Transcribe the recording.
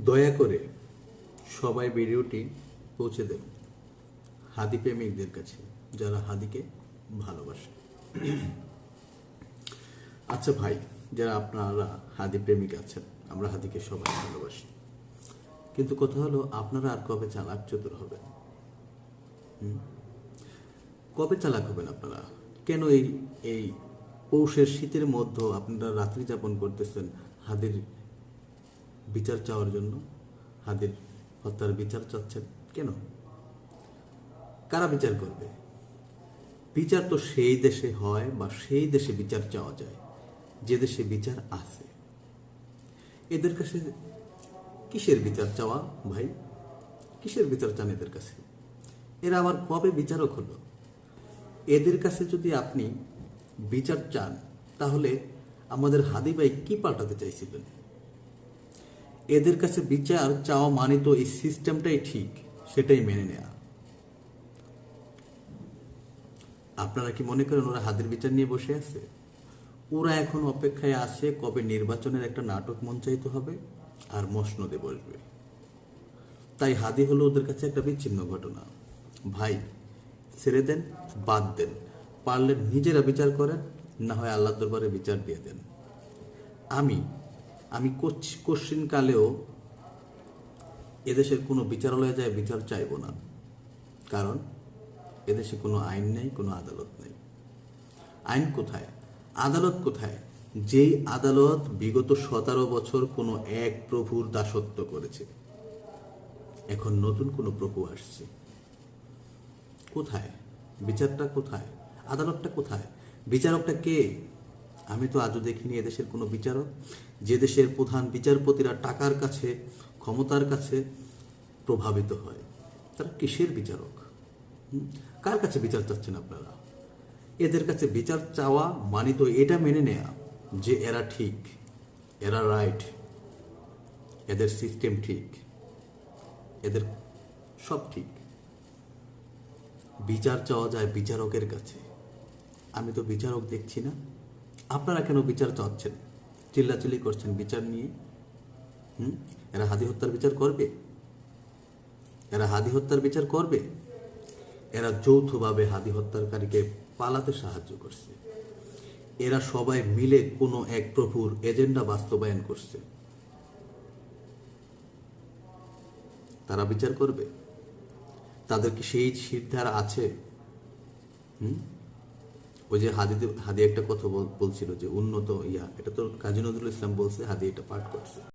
দয়া করে সবাই ভিডিওটি পৌঁছে দেন হাদি প্রেমিকদের কাছে, যারা হাদিকে ভালোবাসে। আচ্ছা ভাই, যারা আপনারা হাদি প্রেমিক আছেন, আমরা হাদিকে সবাই ভালোবাসি, কিন্তু কথা হলো আপনারা আর কবে চালাক চতুর হবেন? কবে চালাক হবেন আপনারা? কেন এই এই পৌষের শীতের মধ্যে আপনারা রাত্রি যাপন করতেছেন হাদির বিচার চাওয়ার জন্য? হাদির হত্যার বিচার চাচ্ছেন কেন? কারা বিচার করবে? বিচার তো সেই দেশে হয় বা সেই দেশে বিচার চাওয়া যায় যে দেশে বিচার আছে। এদের কাছে কিসের বিচার চাওয়া ভাই? কিসের বিচার চান এদের কাছে? এরা আবার কবে বিচারক হলো? এদের কাছে যদি আপনি বিচার চান, তাহলে আমাদের হাদি ভাই কি পাল্টাতে চাইছিলেন? এদের কাছে বিচার চাওয়া মানে তো এই সিস্টেমটাই ঠিক, সেটাই মেনে নেয়া। আপনারা কি মনে করেন ওরা হাদির বিচার নিয়ে বসে আছে? ওরা এখন অপেক্ষায় আছে কবে নির্বাচনের একটা নাটক মঞ্চায়িত হবে আর মসনদে বসবে। তাই হাদি হলো ওদের কাছে একটা বিচ্ছিন্ন ঘটনা। ভাই, ছেড়ে দেন, বাদ দেন। পারলে নিজেরা বিচার করেন, না হয় আল্লাহর দরবারে বিচার দিয়ে দেন। আমি আমি কোশ্চিন কালেও এদেশের কোনো বিচারালয়ে যায় বিচার চাইব না, কারণ এদেশে কোনো আইন নেই, কোনো আদালত নেই। আইন কোথায়? আদালত কোথায়? যেই আদালত বিগত 17 বছর কোনো এক প্রভুর দাসত্ব করেছে। এখন নতুন কোনো প্রভু আসছে, কোথায় বিচারটা? কোথায় আদালতটা? কোথায় বিচারকটা কে? আমি তো আজও দেখিনি এদেশের কোনো বিচারক। যে দেশের প্রধান বিচারপতিরা টাকার কাছে, ক্ষমতার কাছে প্রভাবিত হয়, তারা কিসের বিচারক? কার কাছে বিচার চাচ্ছেন আপনারা? এদের কাছে বিচার চাওয়া মানে তো এটা মেনে নেয়া যে এরা ঠিক, এরা রাইট, এদের সিস্টেম ঠিক, এদের সব ঠিক। বিচার চাওয়া যায় বিচারকের কাছে। আমি তো বিচারক দেখছি না। আপনারা কেন বিচার চাচ্ছেন? চিল্লাচিল্লি করছেন বিচার নিয়ে। এরা হাদি হত্যার বিচার করবে? এরা হাদি হত্যার বিচার করবে? এরা যৌথভাবে হাদি হত্যাকারীকে পালাতে সাহায্য করছে। এরা সবাই মিলে কোনো এক প্রভুর এজেন্ডা বাস্তবায়ন করছে। তারা বিচার করবে? তাদের কি সেই সিদ্ধার আছে? ওই যে হাদি একটা কথা বলছিল যে উন্নত এটা তো কাজী নজরুল ইসলাম বলছে, হাদি এটা পাঠ করছে।